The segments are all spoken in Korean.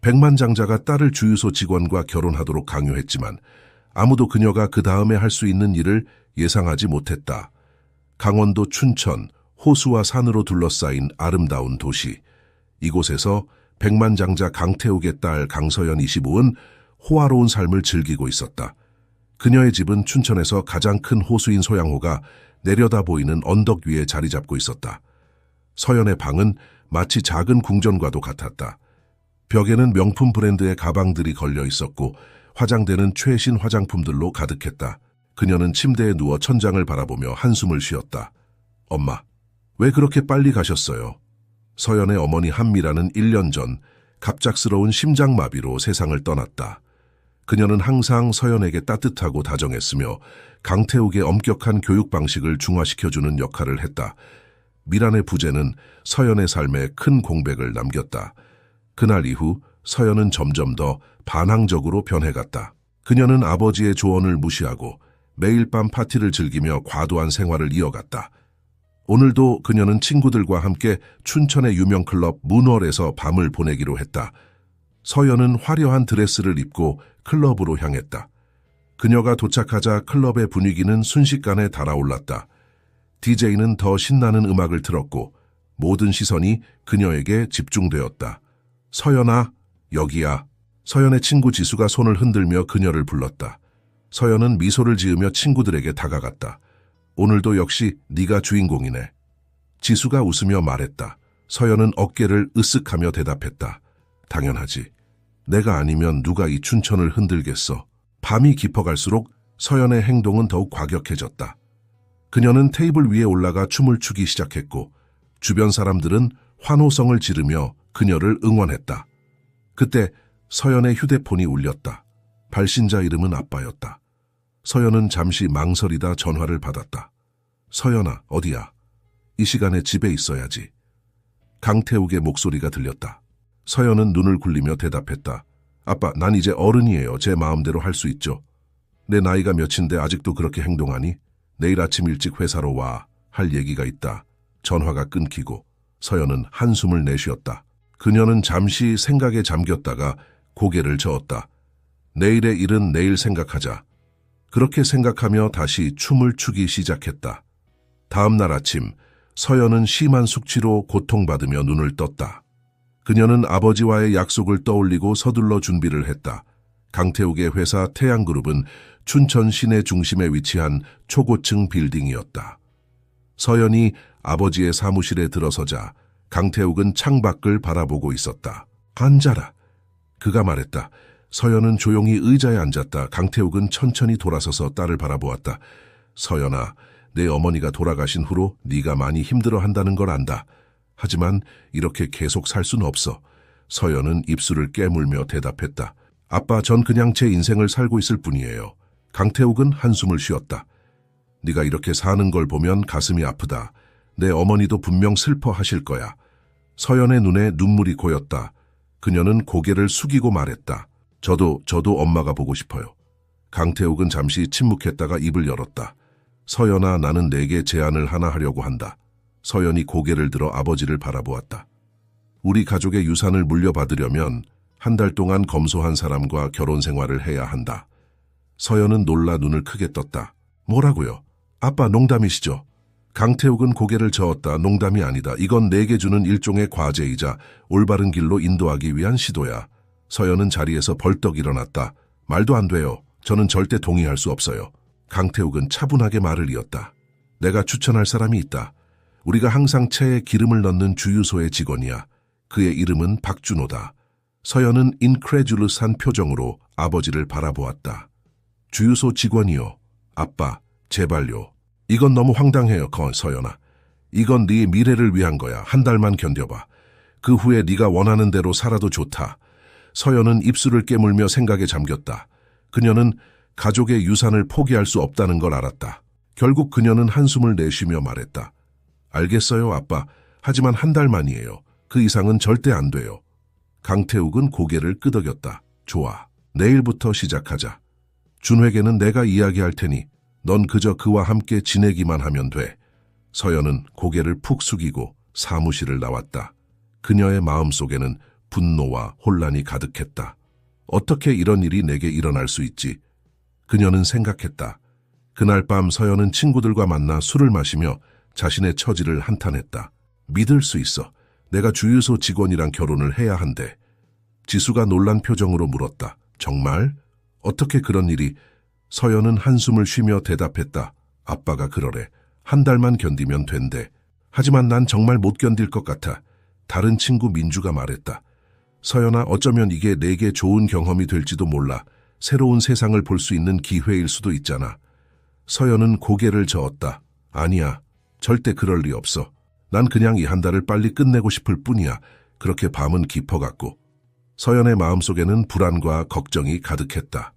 백만장자가 딸을 주유소 직원과 결혼하도록 강요했지만 아무도 그녀가 그 다음에 할 수 있는 일을 예상하지 못했다. 강원도 춘천, 호수와 산으로 둘러싸인 아름다운 도시. 이곳에서 백만장자 강태욱의 딸 강서연 25은 호화로운 삶을 즐기고 있었다. 그녀의 집은 춘천에서 가장 큰 호수인 소양호가 내려다 보이는 언덕 위에 자리 잡고 있었다. 서연의 방은 마치 작은 궁전과도 같았다. 벽에는 명품 브랜드의 가방들이 걸려 있었고 화장대는 최신 화장품들로 가득했다. 그녀는 침대에 누워 천장을 바라보며 한숨을 쉬었다. 엄마, 왜 그렇게 빨리 가셨어요? 서연의 어머니 한미라는 1년 전 갑작스러운 심장마비로 세상을 떠났다. 그녀는 항상 서연에게 따뜻하고 다정했으며 강태욱의 엄격한 교육 방식을 중화시켜주는 역할을 했다. 미란의 부재는 서연의 삶에 큰 공백을 남겼다. 그날 이후 서연은 점점 더 반항적으로 변해갔다. 그녀는 아버지의 조언을 무시하고 매일 밤 파티를 즐기며 과도한 생활을 이어갔다. 오늘도 그녀는 친구들과 함께 춘천의 유명 클럽 문월에서 밤을 보내기로 했다. 서연은 화려한 드레스를 입고 클럽으로 향했다. 그녀가 도착하자 클럽의 분위기는 순식간에 달아올랐다. DJ는 더 신나는 음악을 틀었고 모든 시선이 그녀에게 집중되었다. 서연아, 여기야. 서연의 친구 지수가 손을 흔들며 그녀를 불렀다. 서연은 미소를 지으며 친구들에게 다가갔다. 오늘도 역시 네가 주인공이네. 지수가 웃으며 말했다. 서연은 어깨를 으쓱하며 대답했다. 당연하지. 내가 아니면 누가 이 춘천을 흔들겠어. 밤이 깊어갈수록 서연의 행동은 더욱 과격해졌다. 그녀는 테이블 위에 올라가 춤을 추기 시작했고 주변 사람들은 환호성을 지르며 그녀를 응원했다. 그때 서연의 휴대폰이 울렸다. 발신자 이름은 아빠였다. 서연은 잠시 망설이다 전화를 받았다. 서연아, 어디야? 이 시간에 집에 있어야지. 강태욱의 목소리가 들렸다. 서연은 눈을 굴리며 대답했다. 아빠, 난 이제 어른이에요. 제 마음대로 할 수 있죠. 내 나이가 몇인데 아직도 그렇게 행동하니? 내일 아침 일찍 회사로 와. 할 얘기가 있다. 전화가 끊기고 서연은 한숨을 내쉬었다. 그녀는 잠시 생각에 잠겼다가 고개를 저었다. 내일의 일은 내일 생각하자. 그렇게 생각하며 다시 춤을 추기 시작했다. 다음 날 아침, 서연은 심한 숙취로 고통받으며 눈을 떴다. 그녀는 아버지와의 약속을 떠올리고 서둘러 준비를 했다. 강태욱의 회사 태양그룹은 춘천 시내 중심에 위치한 초고층 빌딩이었다. 서연이 아버지의 사무실에 들어서자 강태욱은 창밖을 바라보고 있었다. 앉아라. 그가 말했다. 서연은 조용히 의자에 앉았다. 강태욱은 천천히 돌아서서 딸을 바라보았다. 서연아, 내 어머니가 돌아가신 후로 네가 많이 힘들어한다는 걸 안다. 하지만 이렇게 계속 살 수는 없어. 서연은 입술을 깨물며 대답했다. 아빠, 전 그냥 제 인생을 살고 있을 뿐이에요. 강태욱은 한숨을 쉬었다. 네가 이렇게 사는 걸 보면 가슴이 아프다. 내 어머니도 분명 슬퍼하실 거야. 서연의 눈에 눈물이 고였다. 그녀는 고개를 숙이고 말했다. 저도 엄마가 보고 싶어요. 강태욱은 잠시 침묵했다가 입을 열었다. 서연아, 나는 내게 제안을 하나 하려고 한다. 서연이 고개를 들어 아버지를 바라보았다. 우리 가족의 유산을 물려받으려면 한 달 동안 검소한 사람과 결혼 생활을 해야 한다. 서연은 놀라 눈을 크게 떴다. 뭐라고요? 아빠, 농담이시죠? 강태욱은 고개를 저었다. 농담이 아니다. 이건 내게 주는 일종의 과제이자 올바른 길로 인도하기 위한 시도야. 서연은 자리에서 벌떡 일어났다. 말도 안 돼요. 저는 절대 동의할 수 없어요. 강태욱은 차분하게 말을 이었다. 내가 추천할 사람이 있다. 우리가 항상 체에 기름을 넣는 주유소의 직원이야. 그의 이름은 박준호다. 서연은 인크레줄루스한 표정으로 아버지를 바라보았다. 주유소 직원이요. 아빠, 제발요. 이건 너무 황당해요, 서연아. 이건 네 미래를 위한 거야. 한 달만 견뎌봐. 그 후에 네가 원하는 대로 살아도 좋다. 서연은 입술을 깨물며 생각에 잠겼다. 그녀는 가족의 유산을 포기할 수 없다는 걸 알았다. 결국 그녀는 한숨을 내쉬며 말했다. 알겠어요, 아빠. 하지만 한 달만이에요. 그 이상은 절대 안 돼요. 강태욱은 고개를 끄덕였다. 좋아. 내일부터 시작하자. 준회계는 내가 이야기할 테니 넌 그저 그와 함께 지내기만 하면 돼. 서연은 고개를 푹 숙이고 사무실을 나왔다. 그녀의 마음속에는 분노와 혼란이 가득했다. 어떻게 이런 일이 내게 일어날 수 있지? 그녀는 생각했다. 그날 밤 서연은 친구들과 만나 술을 마시며 자신의 처지를 한탄했다. 믿을 수 있어. 내가 주유소 직원이랑 결혼을 해야 한대. 지수가 놀란 표정으로 물었다. 정말? 어떻게 그런 일이? 서연은 한숨을 쉬며 대답했다. 아빠가 그러래. 한 달만 견디면 된대. 하지만 난 정말 못 견딜 것 같아. 다른 친구 민주가 말했다. 서연아, 어쩌면 이게 내게 좋은 경험이 될지도 몰라. 새로운 세상을 볼 수 있는 기회일 수도 있잖아. 서연은 고개를 저었다. 아니야. 절대 그럴 리 없어. 난 그냥 이 한 달을 빨리 끝내고 싶을 뿐이야. 그렇게 밤은 깊어갔고. 서연의 마음속에는 불안과 걱정이 가득했다.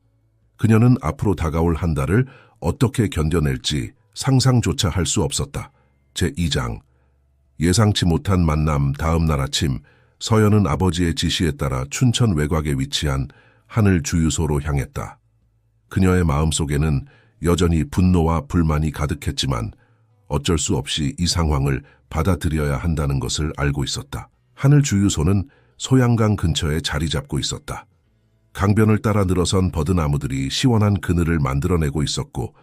그녀는 앞으로 다가올 한 달을 어떻게 견뎌낼지 상상조차 할 수 없었다. 제2장. 예상치 못한 만남. 다음 날 아침 서연은 아버지의 지시에 따라 춘천 외곽에 위치한 하늘 주유소로 향했다. 그녀의 마음속에는 여전히 분노와 불만이 가득했지만 어쩔 수 없이 이 상황을 받아들여야 한다는 것을 알고 있었다. 하늘 주유소는 소양강 근처에 자리 잡고 있었다. 강변을 따라 늘어선 버드나무들이 시원한 그늘을 만들어내고 있었고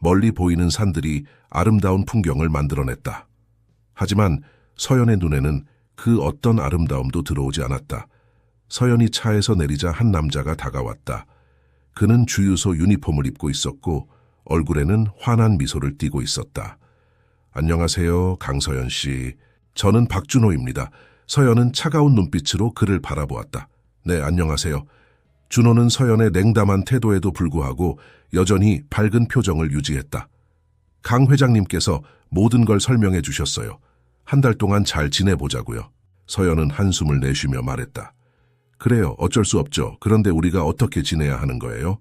멀리 보이는 산들이 아름다운 풍경을 만들어냈다. 하지만 서연의 눈에는 그 어떤 아름다움도 들어오지 않았다. 서연이 차에서 내리자 한 남자가 다가왔다. 그는 주유소 유니폼을 입고 있었고 얼굴에는 환한 미소를 띠고 있었다. 안녕하세요, 강서연 씨. 저는 박준호입니다. 서연은 차가운 눈빛으로 그를 바라보았다. 네, 안녕하세요. 준호는 서연의 냉담한 태도에도 불구하고 여전히 밝은 표정을 유지했다. 강 회장님께서 모든 걸 설명해 주셨어요. 한 달 동안 잘 지내보자고요. 서연은 한숨을 내쉬며 말했다. 그래요, 어쩔 수 없죠. 그런데 우리가 어떻게 지내야 하는 거예요?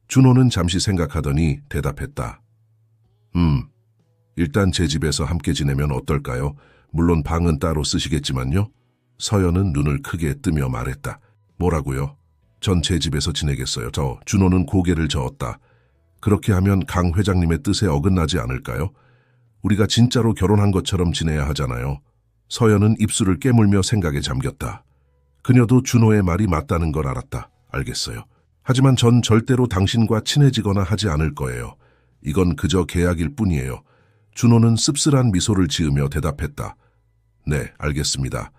준호는 잠시 생각하더니 대답했다. 일단 제 집에서 함께 지내면 어떨까요? 물론 방은 따로 쓰시겠지만요. 서연은 눈을 크게 뜨며 말했다. 뭐라고요? 전 제 집에서 지내겠어요. 준호는 고개를 저었다. 그렇게 하면 강 회장님의 뜻에 어긋나지 않을까요? 우리가 진짜로 결혼한 것처럼 지내야 하잖아요. 서연은 입술을 깨물며 생각에 잠겼다. 그녀도 준호의 말이 맞다는 걸 알았다. 알겠어요. 하지만 전 절대로 당신과 친해지거나 하지 않을 거예요. 이건 그저 계약일 뿐이에요. 준호는 씁쓸한 미소를 지으며 대답했다. 네, 알겠습니다.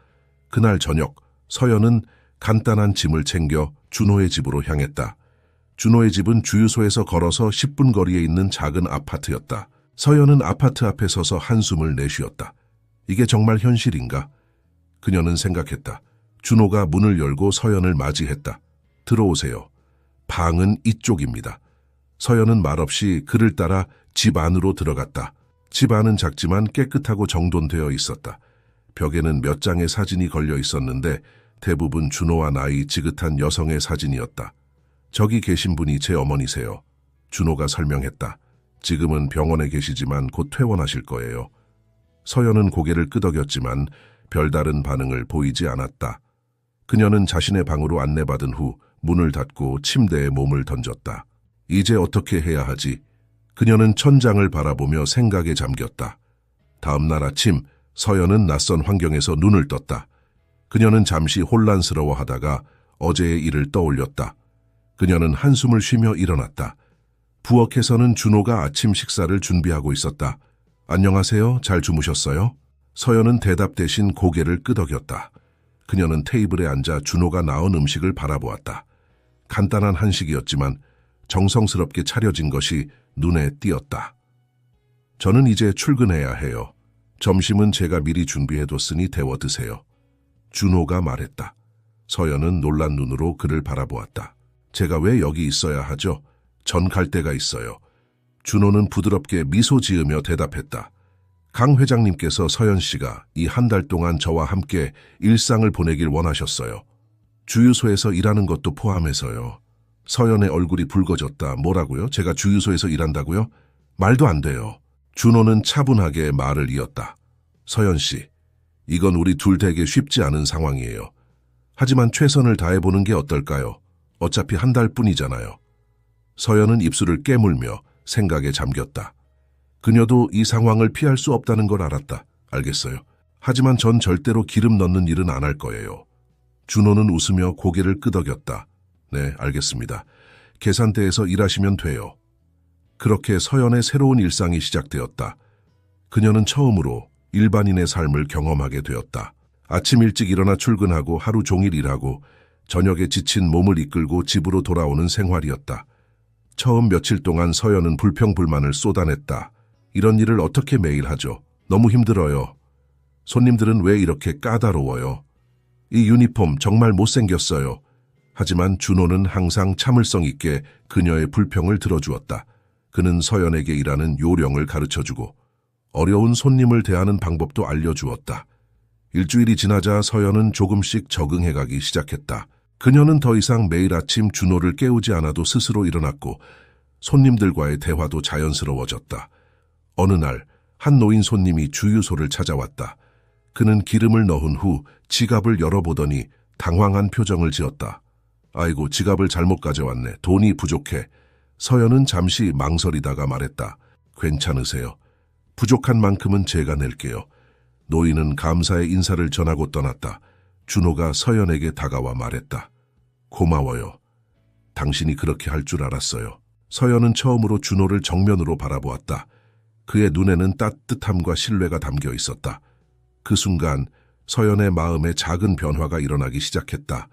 그날 저녁, 서연은 간단한 짐을 챙겨 준호의 집으로 향했다. 준호의 집은 주유소에서 걸어서 10분 거리에 있는 작은 아파트였다. 서연은 아파트 앞에 서서 한숨을 내쉬었다. 이게 정말 현실인가? 그녀는 생각했다. 준호가 문을 열고 서연을 맞이했다. 들어오세요. 방은 이쪽입니다. 서연은 말없이 그를 따라 집 안으로 들어갔다. 집 안은 작지만 깨끗하고 정돈되어 있었다. 벽에는 몇 장의 사진이 걸려 있었는데 대부분 준호와 나이 지긋한 여성의 사진이었다. 저기 계신 분이 제 어머니세요. 준호가 설명했다. 지금은 병원에 계시지만 곧 퇴원하실 거예요. 서연은 고개를 끄덕였지만 별다른 반응을 보이지 않았다. 그녀는 자신의 방으로 안내받은 후 문을 닫고 침대에 몸을 던졌다. 이제 어떻게 해야 하지? 그녀는 천장을 바라보며 생각에 잠겼다. 다음 날 아침 서연은 낯선 환경에서 눈을 떴다. 그녀는 잠시 혼란스러워하다가 어제의 일을 떠올렸다. 그녀는 한숨을 쉬며 일어났다. 부엌에서는 준호가 아침 식사를 준비하고 있었다. 안녕하세요. 잘 주무셨어요? 서연은 대답 대신 고개를 끄덕였다. 그녀는 테이블에 앉아 준호가 나온 음식을 바라보았다. 간단한 한식이었지만 정성스럽게 차려진 것이 눈에 띄었다. 저는 이제 출근해야 해요. 점심은 제가 미리 준비해뒀으니 데워 드세요. 준호가 말했다. 서연은 놀란 눈으로 그를 바라보았다. 제가 왜 여기 있어야 하죠? 전 갈 데가 있어요. 준호는 부드럽게 미소 지으며 대답했다. 강 회장님께서 서연 씨가 이 한 달 동안 저와 함께 일상을 보내길 원하셨어요. 주유소에서 일하는 것도 포함해서요. 서연의 얼굴이 붉어졌다. 뭐라고요? 제가 주유소에서 일한다고요? 말도 안 돼요. 준호는 차분하게 말을 이었다. 서연 씨, 이건 우리 둘 되게 쉽지 않은 상황이에요. 하지만 최선을 다해보는 게 어떨까요? 어차피 한 달뿐이잖아요. 서연은 입술을 깨물며 생각에 잠겼다. 그녀도 이 상황을 피할 수 없다는 걸 알았다. 알겠어요. 하지만 전 절대로 기름 넣는 일은 안 할 거예요. 준호는 웃으며 고개를 끄덕였다. 네, 알겠습니다. 계산대에서 일하시면 돼요. 그렇게 서연의 새로운 일상이 시작되었다. 그녀는 처음으로 일반인의 삶을 경험하게 되었다. 아침 일찍 일어나 출근하고 하루 종일 일하고 저녁에 지친 몸을 이끌고 집으로 돌아오는 생활이었다. 처음 며칠 동안 서연은 불평불만을 쏟아냈다. 이런 일을 어떻게 매일 하죠? 너무 힘들어요. 손님들은 왜 이렇게 까다로워요? 이 유니폼 정말 못생겼어요. 하지만 준호는 항상 참을성 있게 그녀의 불평을 들어주었다. 그는 서연에게 일하는 요령을 가르쳐주고 어려운 손님을 대하는 방법도 알려주었다. 일주일이 지나자 서연은 조금씩 적응해가기 시작했다. 그녀는 더 이상 매일 아침 준호를 깨우지 않아도 스스로 일어났고 손님들과의 대화도 자연스러워졌다. 어느 날 한 노인 손님이 주유소를 찾아왔다. 그는 기름을 넣은 후 지갑을 열어보더니 당황한 표정을 지었다. 아이고, 지갑을 잘못 가져왔네. 돈이 부족해. 서연은 잠시 망설이다가 말했다. 괜찮으세요. 부족한 만큼은 제가 낼게요. 노인은 감사의 인사를 전하고 떠났다. 준호가 서연에게 다가와 말했다. 고마워요. 당신이 그렇게 할 줄 알았어요. 서연은 처음으로 준호를 정면으로 바라보았다. 그의 눈에는 따뜻함과 신뢰가 담겨 있었다. 그 순간 서연의 마음에 작은 변화가 일어나기 시작했다.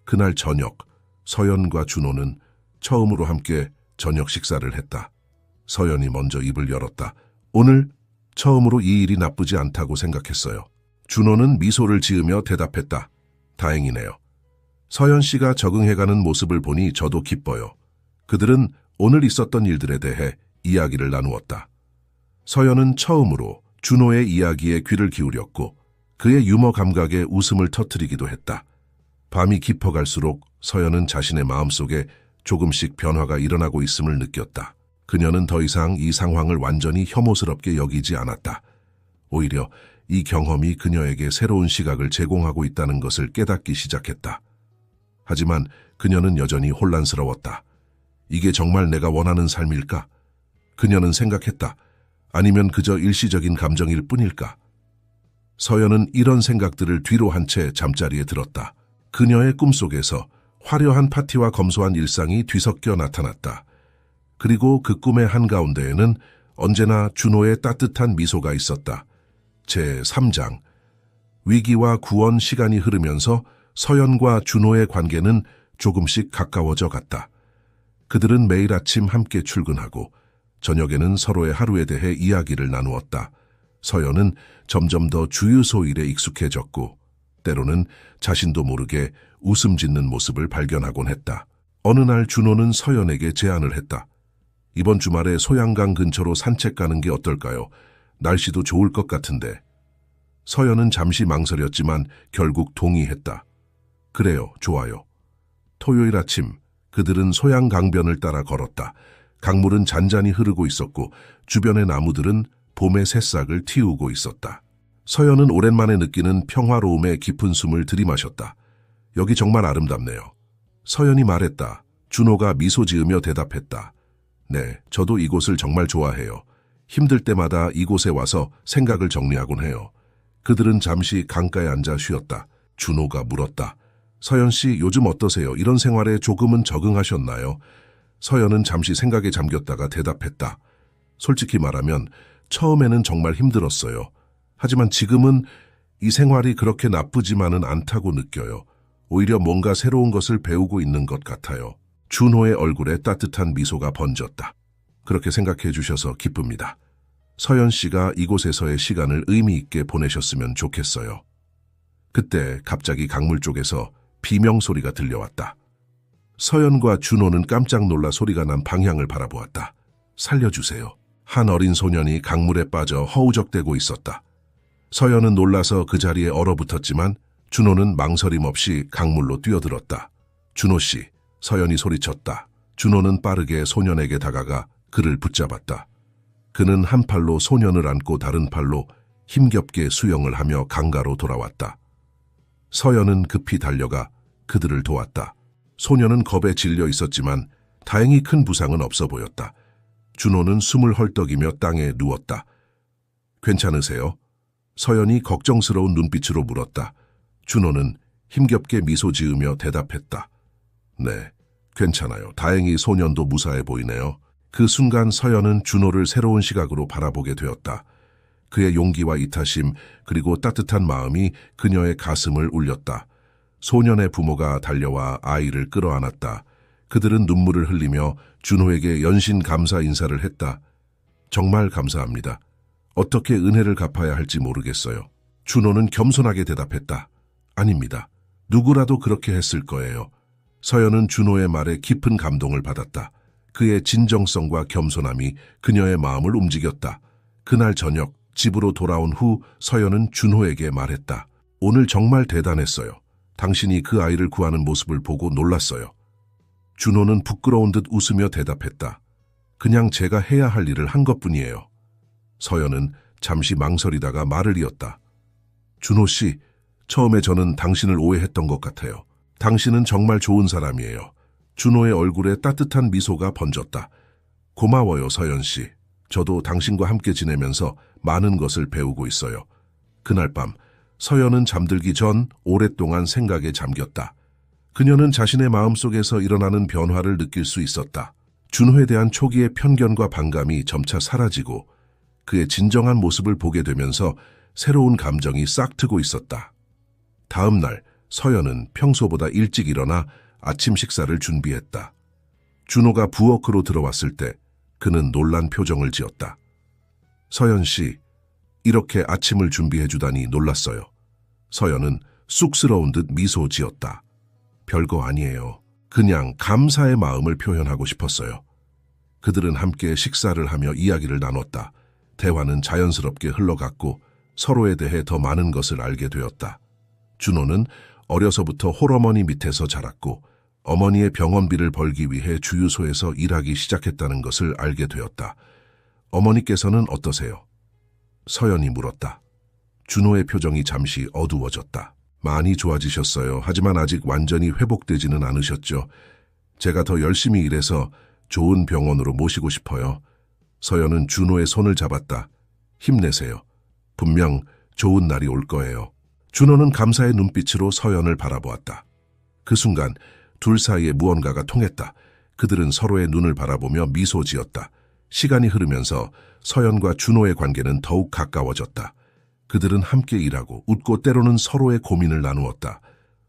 그날 저녁, 서연과 준호는 처음으로 함께 저녁 식사를 했다. 서연이 먼저 입을 열었다. 오늘 처음으로 이 일이 나쁘지 않다고 생각했어요. 준호는 미소를 지으며 대답했다. 다행이네요. 서연 씨가 적응해가는 모습을 보니 저도 기뻐요. 그들은 오늘 있었던 일들에 대해 이야기를 나누었다. 서연은 처음으로 준호의 이야기에 귀를 기울였고 그의 유머 감각에 웃음을 터뜨리기도 했다. 밤이 깊어갈수록 서연은 자신의 마음속에 조금씩 변화가 일어나고 있음을 느꼈다. 그녀는 더 이상 이 상황을 완전히 혐오스럽게 여기지 않았다. 오히려 이 경험이 그녀에게 새로운 시각을 제공하고 있다는 것을 깨닫기 시작했다. 하지만 그녀는 여전히 혼란스러웠다. 이게 정말 내가 원하는 삶일까? 그녀는 생각했다. 아니면 그저 일시적인 감정일 뿐일까? 서연은 이런 생각들을 뒤로 한 채 잠자리에 들었다. 그녀의 꿈속에서 화려한 파티와 검소한 일상이 뒤섞여 나타났다. 그리고 그 꿈의 한가운데에는 언제나 준호의 따뜻한 미소가 있었다. 제3장. 위기와 구원 시간이 흐르면서 서연과 준호의 관계는 조금씩 가까워져 갔다. 그들은 매일 아침 함께 출근하고 저녁에는 서로의 하루에 대해 이야기를 나누었다. 서연은 점점 더 주유소 일에 익숙해졌고 때로는 자신도 모르게 웃음 짓는 모습을 발견하곤 했다. 어느 날 준호는 서연에게 제안을 했다. 이번 주말에 소양강 근처로 산책 가는 게 어떨까요? 날씨도 좋을 것 같은데. 서연은 잠시 망설였지만 결국 동의했다. 그래요, 좋아요. 토요일 아침 그들은 소양강변을 따라 걸었다. 강물은 잔잔히 흐르고 있었고 주변의 나무들은 봄의 새싹을 틔우고 있었다. 서연은 오랜만에 느끼는 평화로움에 깊은 숨을 들이마셨다. 여기 정말 아름답네요. 서연이 말했다. 준호가 미소 지으며 대답했다. 네, 저도 이곳을 정말 좋아해요. 힘들 때마다 이곳에 와서 생각을 정리하곤 해요. 그들은 잠시 강가에 앉아 쉬었다. 준호가 물었다. 서연 씨, 요즘 어떠세요? 이런 생활에 조금은 적응하셨나요? 서연은 잠시 생각에 잠겼다가 대답했다. 솔직히 말하면 처음에는 정말 힘들었어요. 하지만 지금은 이 생활이 그렇게 나쁘지만은 않다고 느껴요. 오히려 뭔가 새로운 것을 배우고 있는 것 같아요. 준호의 얼굴에 따뜻한 미소가 번졌다. 그렇게 생각해 주셔서 기쁩니다. 서연 씨가 이곳에서의 시간을 의미 있게 보내셨으면 좋겠어요. 그때 갑자기 강물 쪽에서 비명 소리가 들려왔다. 서연과 준호는 깜짝 놀라 소리가 난 방향을 바라보았다. 살려주세요. 한 어린 소년이 강물에 빠져 허우적대고 있었다. 서연은 놀라서 그 자리에 얼어붙었지만 준호는 망설임 없이 강물로 뛰어들었다. 준호 씨, 서연이 소리쳤다. 준호는 빠르게 소년에게 다가가 그를 붙잡았다. 그는 한 팔로 소년을 안고 다른 팔로 힘겹게 수영을 하며 강가로 돌아왔다. 서연은 급히 달려가 그들을 도왔다. 소년은 겁에 질려 있었지만 다행히 큰 부상은 없어 보였다. 준호는 숨을 헐떡이며 땅에 누웠다. 괜찮으세요? 서연이 걱정스러운 눈빛으로 물었다. 준호는 힘겹게 미소 지으며 대답했다. 네, 괜찮아요. 다행히 소년도 무사해 보이네요. 그 순간 서연은 준호를 새로운 시각으로 바라보게 되었다. 그의 용기와 이타심 그리고 따뜻한 마음이 그녀의 가슴을 울렸다. 소년의 부모가 달려와 아이를 끌어안았다. 그들은 눈물을 흘리며 준호에게 연신 감사 인사를 했다. 정말 감사합니다. 어떻게 은혜를 갚아야 할지 모르겠어요. 준호는 겸손하게 대답했다. 아닙니다. 누구라도 그렇게 했을 거예요. 서연은 준호의 말에 깊은 감동을 받았다. 그의 진정성과 겸손함이 그녀의 마음을 움직였다. 그날 저녁 집으로 돌아온 후 서연은 준호에게 말했다. 오늘 정말 대단했어요. 당신이 그 아이를 구하는 모습을 보고 놀랐어요. 준호는 부끄러운 듯 웃으며 대답했다. 그냥 제가 해야 할 일을 한 것뿐이에요. 서연은 잠시 망설이다가 말을 이었다. 준호 씨, 처음에 저는 당신을 오해했던 것 같아요. 당신은 정말 좋은 사람이에요. 준호의 얼굴에 따뜻한 미소가 번졌다. 고마워요, 서연 씨. 저도 당신과 함께 지내면서 많은 것을 배우고 있어요. 그날 밤 서연은 잠들기 전 오랫동안 생각에 잠겼다. 그녀는 자신의 마음속에서 일어나는 변화를 느낄 수 있었다. 준호에 대한 초기의 편견과 반감이 점차 사라지고 그의 진정한 모습을 보게 되면서 새로운 감정이 싹트고 있었다. 다음 날 서연은 평소보다 일찍 일어나 아침 식사를 준비했다. 준호가 부엌으로 들어왔을 때 그는 놀란 표정을 지었다. 서연 씨, 이렇게 아침을 준비해주다니 놀랐어요. 서연은 쑥스러운 듯 미소 지었다. 별거 아니에요. 그냥 감사의 마음을 표현하고 싶었어요. 그들은 함께 식사를 하며 이야기를 나눴다. 대화는 자연스럽게 흘러갔고 서로에 대해 더 많은 것을 알게 되었다. 준호는 어려서부터 홀어머니 밑에서 자랐고 어머니의 병원비를 벌기 위해 주유소에서 일하기 시작했다는 것을 알게 되었다. 어머니께서는 어떠세요? 서연이 물었다. 준호의 표정이 잠시 어두워졌다. 많이 좋아지셨어요. 하지만 아직 완전히 회복되지는 않으셨죠. 제가 더 열심히 일해서 좋은 병원으로 모시고 싶어요. 서연은 준호의 손을 잡았다. 힘내세요. 분명 좋은 날이 올 거예요. 준호는 감사의 눈빛으로 서연을 바라보았다. 그 순간 둘 사이에 무언가가 통했다. 그들은 서로의 눈을 바라보며 미소 지었다. 시간이 흐르면서 서연과 준호의 관계는 더욱 가까워졌다. 그들은 함께 일하고 웃고 때로는 서로의 고민을 나누었다.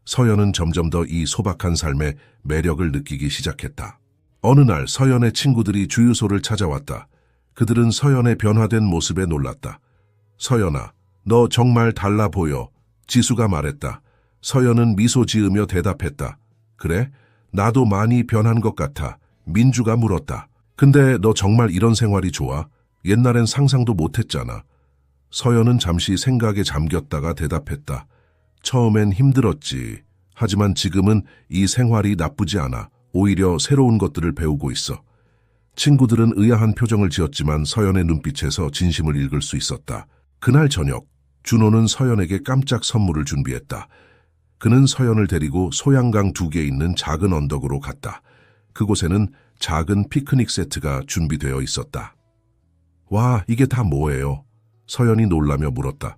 서연은 점점 더 이 소박한 삶의 매력을 느끼기 시작했다. 어느 날 서연의 친구들이 주유소를 찾아왔다. 그들은 서연의 변화된 모습에 놀랐다. 서연아, 너 정말 달라 보여. 지수가 말했다. 서연은 미소 지으며 대답했다. 그래? 나도 많이 변한 것 같아. 민주가 물었다. 근데 너 정말 이런 생활이 좋아? 옛날엔 상상도 못했잖아. 서연은 잠시 생각에 잠겼다가 대답했다. 처음엔 힘들었지. 하지만 지금은 이 생활이 나쁘지 않아. 오히려 새로운 것들을 배우고 있어. 친구들은 의아한 표정을 지었지만 서연의 눈빛에서 진심을 읽을 수 있었다. 그날 저녁, 준호는 서연에게 깜짝 선물을 준비했다. 그는 서연을 데리고 소양강 2개 있는 작은 언덕으로 갔다. 그곳에는 작은 피크닉 세트가 준비되어 있었다. 와, 이게 다 뭐예요? 서연이 놀라며 물었다.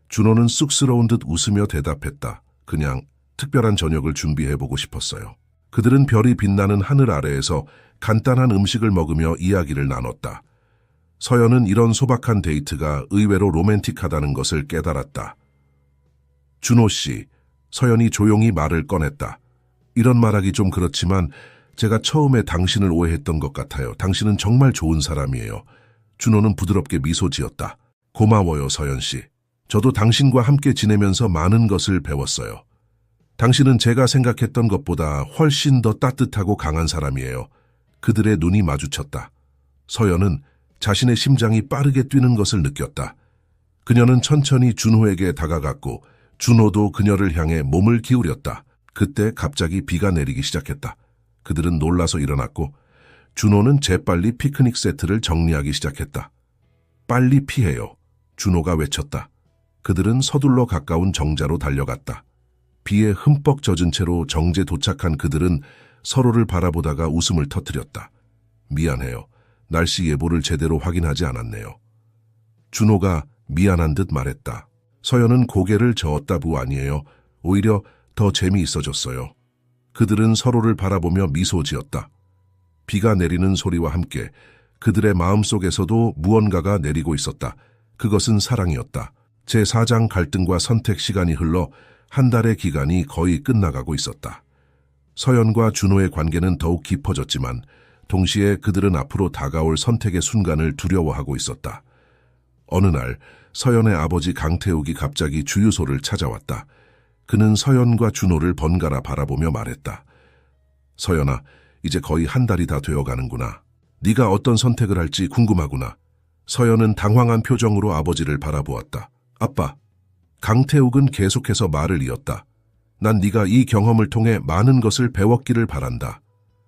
준호는 쑥스러운 듯 웃으며 대답했다. 그냥 특별한 저녁을 준비해보고 싶었어요. 그들은 별이 빛나는 하늘 아래에서 간단한 음식을 먹으며 이야기를 나눴다. 서연은 이런 소박한 데이트가 의외로 로맨틱하다는 것을 깨달았다. 준호 씨, 서연이 조용히 말을 꺼냈다. 이런 말하기 좀 그렇지만 제가 처음에 당신을 오해했던 것 같아요. 당신은 정말 좋은 사람이에요. 준호는 부드럽게 미소 지었다. 고마워요, 서연 씨. 저도 당신과 함께 지내면서 많은 것을 배웠어요. 당신은 제가 생각했던 것보다 훨씬 더 따뜻하고 강한 사람이에요. 그들의 눈이 마주쳤다. 서연은 자신의 심장이 빠르게 뛰는 것을 느꼈다. 그녀는 천천히 준호에게 다가갔고 준호도 그녀를 향해 몸을 기울였다. 그때 갑자기 비가 내리기 시작했다. 그들은 놀라서 일어났고 준호는 재빨리 피크닉 세트를 정리하기 시작했다. 빨리 피해요. 준호가 외쳤다. 그들은 서둘러 가까운 정자로 달려갔다. 비에 흠뻑 젖은 채로 정지에 도착한 그들은 서로를 바라보다가 웃음을 터뜨렸다. 미안해요. 날씨 예보를 제대로 확인하지 않았네요. 준호가 미안한 듯 말했다. 서연은 고개를 저었다. 아니에요. 오히려 더 재미있어졌어요. 그들은 서로를 바라보며 미소 지었다. 비가 내리는 소리와 함께 그들의 마음속에서도 무언가가 내리고 있었다. 그것은 사랑이었다. 제4장 갈등과 선택 시간이 흘러 한 달의 기간이 거의 끝나가고 있었다. 서연과 준호의 관계는 더욱 깊어졌지만 동시에 그들은 앞으로 다가올 선택의 순간을 두려워하고 있었다. 어느 날 서연의 아버지 강태욱이 갑자기 주유소를 찾아왔다. 그는 서연과 준호를 번갈아 바라보며 말했다. 서연아, 이제 거의 한 달이 다 되어가는구나. 네가 어떤 선택을 할지 궁금하구나. 서연은 당황한 표정으로 아버지를 바라보았다. 아빠, 강태욱은 계속해서 말을 이었다. 난 네가 이 경험을 통해 많은 것을 배웠기를 바란다.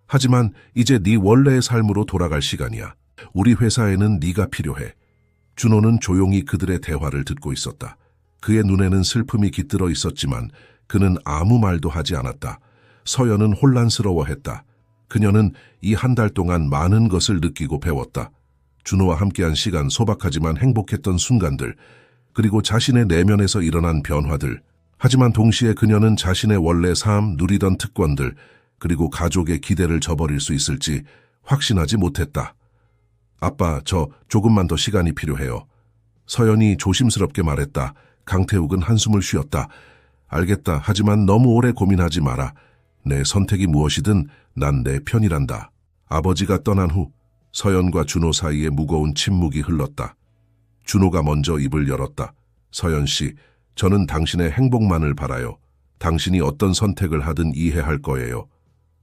하지만 이제 네 원래의 삶으로 돌아갈 시간이야. 우리 회사에는 네가 필요해. 준호는 조용히 그들의 대화를 듣고 있었다. 그의 눈에는 슬픔이 깃들어 있었지만 그는 아무 말도 하지 않았다. 서연은 혼란스러워했다. 그녀는 이 한 달 동안 많은 것을 느끼고 배웠다. 준호와 함께한 시간, 소박하지만 행복했던 순간들, 그리고 자신의 내면에서 일어난 변화들. 하지만 동시에 그녀는 자신의 원래 삶, 누리던 특권들, 그리고 가족의 기대를 저버릴 수 있을지 확신하지 못했다. 아빠, 저 조금만 더 시간이 필요해요. 서연이 조심스럽게 말했다. 강태욱은 한숨을 쉬었다. 알겠다. 하지만 너무 오래 고민하지 마라. 내 선택이 무엇이든 난 내 편이란다. 아버지가 떠난 후 서연과 준호 사이에 무거운 침묵이 흘렀다. 준호가 먼저 입을 열었다. 서연 씨, 저는 당신의 행복만을 바라요. 당신이 어떤 선택을 하든 이해할 거예요.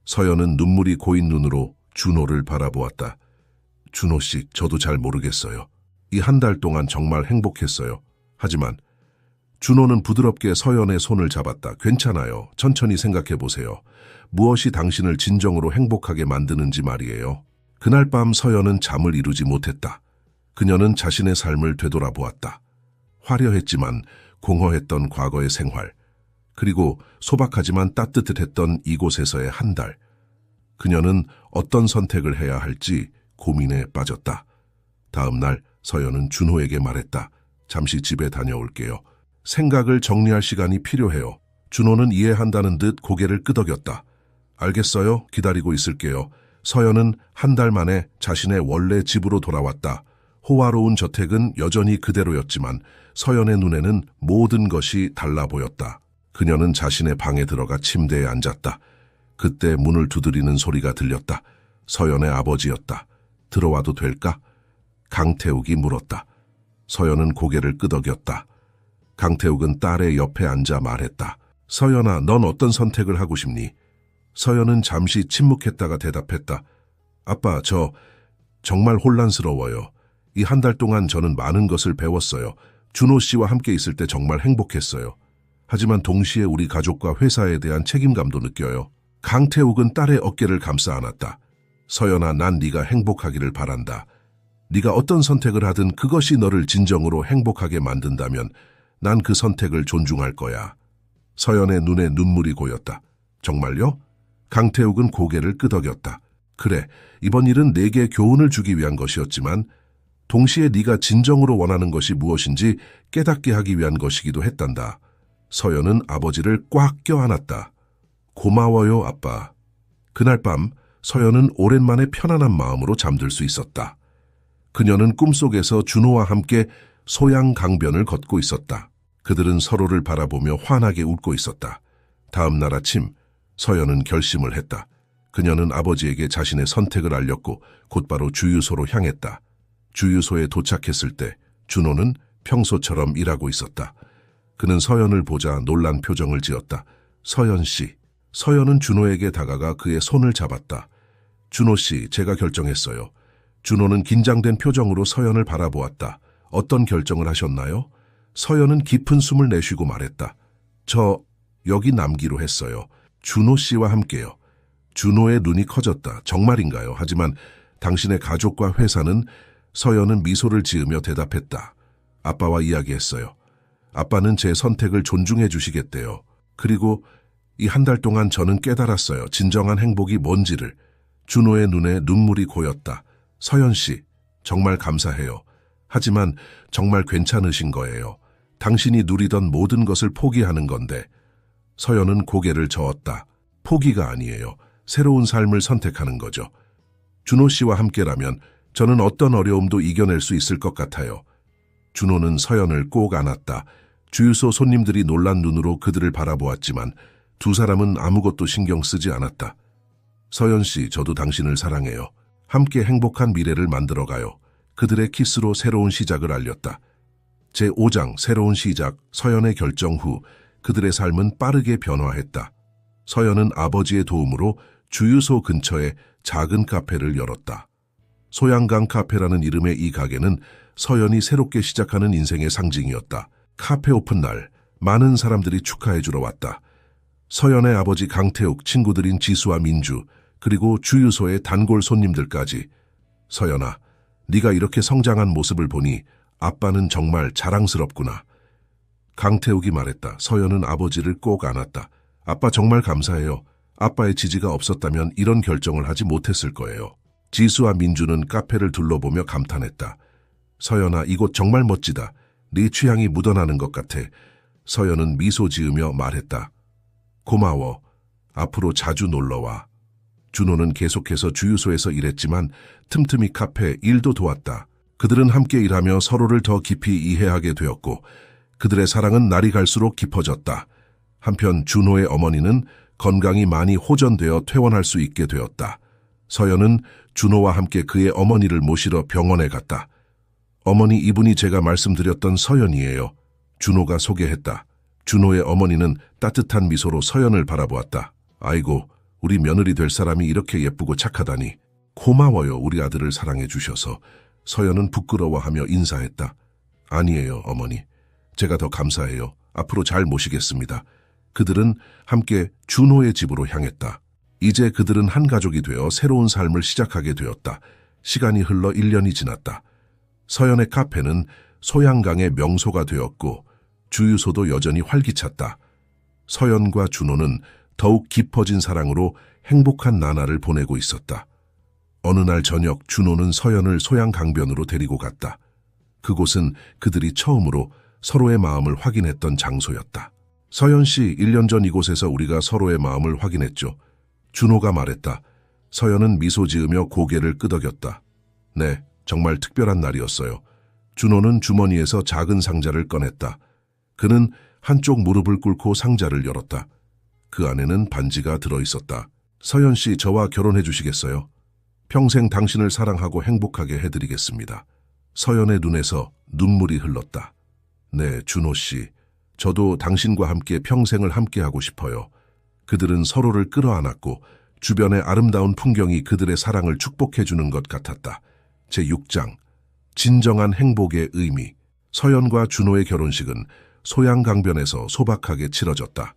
서연은 눈물이 고인 눈으로 준호를 바라보았다. 준호 씨, 저도 잘 모르겠어요. 이 한 달 동안 정말 행복했어요. 하지만 준호는 부드럽게 서연의 손을 잡았다. 괜찮아요. 천천히 생각해 보세요. 무엇이 당신을 진정으로 행복하게 만드는지 말이에요. 그날 밤 서연은 잠을 이루지 못했다. 그녀는 자신의 삶을 되돌아보았다. 화려했지만 공허했던 과거의 생활, 그리고 소박하지만 따뜻했던 이곳에서의 한 달. 그녀는 어떤 선택을 해야 할지 고민에 빠졌다. 다음 날 서연은 준호에게 말했다. 잠시 집에 다녀올게요. 생각을 정리할 시간이 필요해요. 준호는 이해한다는 듯 고개를 끄덕였다. 알겠어요. 기다리고 있을게요. 서연은 한 달 만에 자신의 원래 집으로 돌아왔다. 호화로운 저택은 여전히 그대로였지만 서연의 눈에는 모든 것이 달라 보였다. 그녀는 자신의 방에 들어가 침대에 앉았다. 그때 문을 두드리는 소리가 들렸다. 서연의 아버지였다. 들어와도 될까? 강태욱이 물었다. 서연은 고개를 끄덕였다. 강태욱은 딸의 옆에 앉아 말했다. 서연아, 넌 어떤 선택을 하고 싶니? 서연은 잠시 침묵했다가 대답했다. 아빠, 저 정말 혼란스러워요. 이 한 달 동안 저는 많은 것을 배웠어요. 준호 씨와 함께 있을 때 정말 행복했어요. 하지만 동시에 우리 가족과 회사에 대한 책임감도 느껴요. 강태욱은 딸의 어깨를 감싸 안았다. 서연아, 난 네가 행복하기를 바란다. 네가 어떤 선택을 하든 그것이 너를 진정으로 행복하게 만든다면 난 그 선택을 존중할 거야. 서연의 눈에 눈물이 고였다. 정말요? 강태욱은 고개를 끄덕였다. 그래, 이번 일은 내게 교훈을 주기 위한 것이었지만 동시에 네가 진정으로 원하는 것이 무엇인지 깨닫게 하기 위한 것이기도 했단다. 서연은 아버지를 꽉 껴안았다. 고마워요, 아빠. 그날 밤 서연은 오랜만에 편안한 마음으로 잠들 수 있었다. 그녀는 꿈속에서 준호와 함께 소양 강변을 걷고 있었다. 그들은 서로를 바라보며 환하게 웃고 있었다. 다음 날 아침 서연은 결심을 했다. 그녀는 아버지에게 자신의 선택을 알렸고 곧바로 주유소로 향했다. 주유소에 도착했을 때 준호는 평소처럼 일하고 있었다. 그는 서연을 보자 놀란 표정을 지었다. 서연 씨. 서연은 준호에게 다가가 그의 손을 잡았다. 준호 씨, 제가 결정했어요. 준호는 긴장된 표정으로 서연을 바라보았다. 어떤 결정을 하셨나요? 서연은 깊은 숨을 내쉬고 말했다. 저 여기 남기로 했어요. 준호 씨와 함께요. 준호의 눈이 커졌다. 정말인가요? 하지만 당신의 가족과 회사는? 서연은 미소를 지으며 대답했다. 아빠와 이야기했어요. 아빠는 제 선택을 존중해 주시겠대요. 그리고 이 한 달 동안 저는 깨달았어요. 진정한 행복이 뭔지를. 준호의 눈에 눈물이 고였다. 서연 씨, 정말 감사해요. 하지만 정말 괜찮으신 거예요. 당신이 누리던 모든 것을 포기하는 건데. 서연은 고개를 저었다. 포기가 아니에요. 새로운 삶을 선택하는 거죠. 준호 씨와 함께라면 저는 어떤 어려움도 이겨낼 수 있을 것 같아요. 준호는 서연을 꼭 안았다. 주유소 손님들이 놀란 눈으로 그들을 바라보았지만 두 사람은 아무것도 신경 쓰지 않았다. 서연 씨, 저도 당신을 사랑해요. 함께 행복한 미래를 만들어가요. 그들의 키스로 새로운 시작을 알렸다. 제5장 새로운 시작. 서연의 결정 후 그들의 삶은 빠르게 변화했다. 서연은 아버지의 도움으로 주유소 근처에 작은 카페를 열었다. 소양강 카페라는 이름의 이 가게는 서연이 새롭게 시작하는 인생의 상징이었다. 카페 오픈 날 많은 사람들이 축하해 주러 왔다. 서연의 아버지 강태욱, 친구들인 지수와 민주, 그리고 주유소의 단골 손님들까지. 서연아, 네가 이렇게 성장한 모습을 보니 아빠는 정말 자랑스럽구나. 강태욱이 말했다. 서연은 아버지를 꼭 안았다. 아빠 정말 감사해요. 아빠의 지지가 없었다면 이런 결정을 하지 못했을 거예요. 지수와 민주는 카페를 둘러보며 감탄했다. 서연아, 이곳 정말 멋지다. 네 취향이 묻어나는 것 같아. 서연은 미소 지으며 말했다. 고마워. 앞으로 자주 놀러와. 준호는 계속해서 주유소에서 일했지만 틈틈이 카페 일도 도왔다. 그들은 함께 일하며 서로를 더 깊이 이해하게 되었고 그들의 사랑은 날이 갈수록 깊어졌다. 한편 준호의 어머니는 건강이 많이 호전되어 퇴원할 수 있게 되었다. 서연은 준호와 함께 그의 어머니를 모시러 병원에 갔다. 어머니, 이분이 제가 말씀드렸던 서연이에요. 준호가 소개했다. 준호의 어머니는 따뜻한 미소로 서연을 바라보았다. 아이고, 우리 며느리 될 사람이 이렇게 예쁘고 착하다니. 고마워요, 우리 아들을 사랑해 주셔서. 서연은 부끄러워하며 인사했다. 아니에요, 어머니. 제가 더 감사해요. 앞으로 잘 모시겠습니다. 그들은 함께 준호의 집으로 향했다. 이제 그들은 한 가족이 되어 새로운 삶을 시작하게 되었다. 시간이 흘러 1년이 지났다. 서연의 카페는 소양강의 명소가 되었고 주유소도 여전히 활기찼다. 서연과 준호는 더욱 깊어진 사랑으로 행복한 나날을 보내고 있었다. 어느 날 저녁 준호는 서연을 소양강변으로 데리고 갔다. 그곳은 그들이 처음으로 서로의 마음을 확인했던 장소였다. 서연 씨, 1년 전 이곳에서 우리가 서로의 마음을 확인했죠. 준호가 말했다. 서연은 미소 지으며 고개를 끄덕였다. 네, 정말 특별한 날이었어요. 준호는 주머니에서 작은 상자를 꺼냈다. 그는 한쪽 무릎을 꿇고 상자를 열었다. 그 안에는 반지가 들어있었다. 서연 씨, 저와 결혼해 주시겠어요? 평생 당신을 사랑하고 행복하게 해드리겠습니다. 서연의 눈에서 눈물이 흘렀다. 네, 준호 씨. 저도 당신과 함께 평생을 함께하고 싶어요. 그들은 서로를 끌어안았고 주변의 아름다운 풍경이 그들의 사랑을 축복해주는 것 같았다. 제6장 진정한 행복의 의미. 서연과 준호의 결혼식은 소양강변에서 소박하게 치러졌다.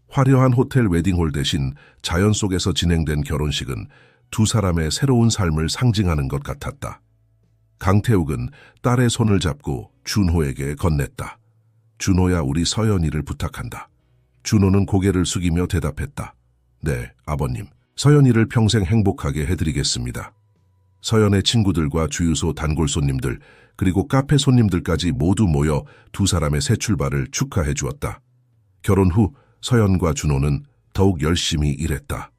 화려한 호텔 웨딩홀 대신 자연 속에서 진행된 결혼식은 두 사람의 새로운 삶을 상징하는 것 같았다. 강태욱은 딸의 손을 잡고 준호에게 건넸다. 준호야, 우리 서연이를 부탁한다. 준호는 고개를 숙이며 대답했다. 네, 아버님. 서연이를 평생 행복하게 해드리겠습니다. 서연의 친구들과 주유소 단골 손님들, 그리고 카페 손님들까지 모두 모여 두 사람의 새 출발을 축하해 주었다. 결혼 후 서연과 준호는 더욱 열심히 일했다.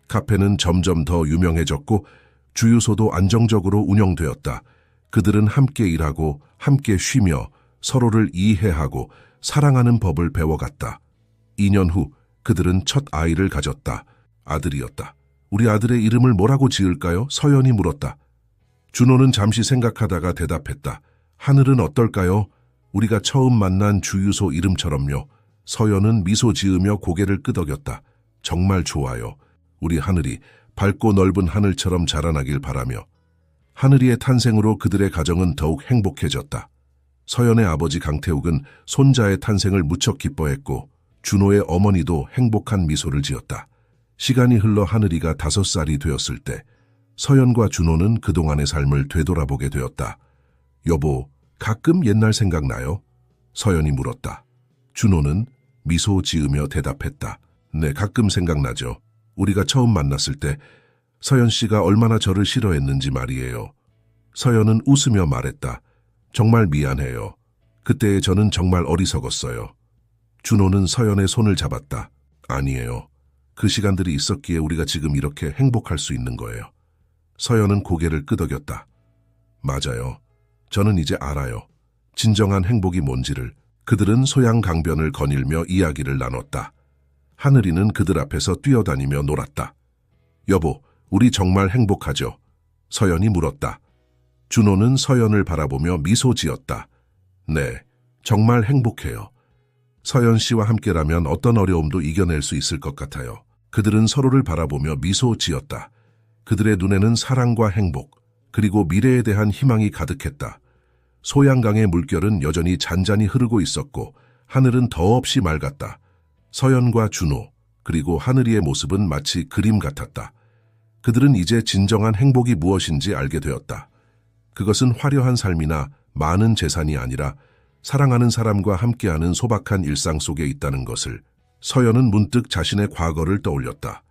카페는 점점 더 유명해졌고 주유소도 안정적으로 운영되었다. 그들은 함께 일하고 함께 쉬며 서로를 이해하고 사랑하는 법을 배워갔다. 2년 후 그들은 첫 아이를 가졌다. 아들이었다. 우리 아들의 이름을 뭐라고 지을까요? 서연이 물었다. 준호는 잠시 생각하다가 대답했다. 하늘은 어떨까요? 우리가 처음 만난 주유소 이름처럼요. 서연은 미소 지으며 고개를 끄덕였다. 정말 좋아요. 우리 하늘이 밝고 넓은 하늘처럼 자라나길 바라며. 하늘이의 탄생으로 그들의 가정은 더욱 행복해졌다. 서연의 아버지 강태욱은 손자의 탄생을 무척 기뻐했고 준호의 어머니도 행복한 미소를 지었다. 시간이 흘러 하늘이가 5살이 되었을 때 서연과 준호는 그동안의 삶을 되돌아보게 되었다. 여보, 가끔 옛날 생각나요? 서연이 물었다. 준호는 미소 지으며 대답했다. 네, 가끔 생각나죠. 우리가 처음 만났을 때 서연 씨가 얼마나 저를 싫어했는지 말이에요. 서연은 웃으며 말했다. 정말 미안해요. 그때의 저는 정말 어리석었어요. 준호는 서연의 손을 잡았다. 아니에요. 그 시간들이 있었기에 우리가 지금 이렇게 행복할 수 있는 거예요. 서연은 고개를 끄덕였다. 맞아요. 저는 이제 알아요. 진정한 행복이 뭔지를. 그들은 소양강변을 거닐며 이야기를 나눴다. 하늘이는 그들 앞에서 뛰어다니며 놀았다. 여보, 우리 정말 행복하죠? 서연이 물었다. 준호는 서연을 바라보며 미소 지었다. 네, 정말 행복해요. 서연 씨와 함께라면 어떤 어려움도 이겨낼 수 있을 것 같아요. 그들은 서로를 바라보며 미소 지었다. 그들의 눈에는 사랑과 행복, 그리고 미래에 대한 희망이 가득했다. 소양강의 물결은 여전히 잔잔히 흐르고 있었고 하늘은 더없이 맑았다. 서연과 준호, 그리고 하늘이의 모습은 마치 그림 같았다. 그들은 이제 진정한 행복이 무엇인지 알게 되었다. 그것은 화려한 삶이나 많은 재산이 아니라 사랑하는 사람과 함께하는 소박한 일상 속에 있다는 것을. 서연은 문득 자신의 과거를 떠올렸다.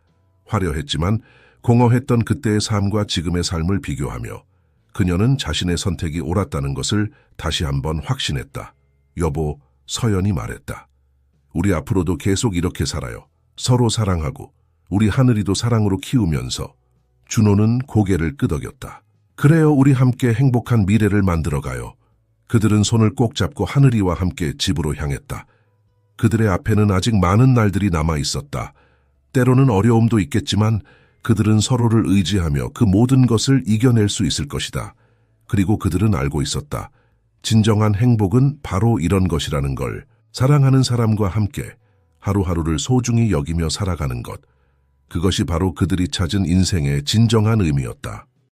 화려했지만 공허했던 그때의 삶과 지금의 삶을 비교하며 그녀는 자신의 선택이 옳았다는 것을 다시 한번 확신했다. 여보, 서연이 말했다. 우리 앞으로도 계속 이렇게 살아요. 서로 사랑하고 우리 하늘이도 사랑으로 키우면서. 준호는 고개를 끄덕였다. 그래요, 우리 함께 행복한 미래를 만들어가요. 그들은 손을 꼭 잡고 하늘이와 함께 집으로 향했다. 그들의 앞에는 아직 많은 날들이 남아 있었다. 때로는 어려움도 있겠지만 그들은 서로를 의지하며 그 모든 것을 이겨낼 수 있을 것이다. 그리고 그들은 알고 있었다. 진정한 행복은 바로 이런 것이라는 걸. 사랑하는 사람과 함께 하루하루를 소중히 여기며 살아가는 것. 그것이 바로 그들이 찾은 인생의 진정한 의미였다.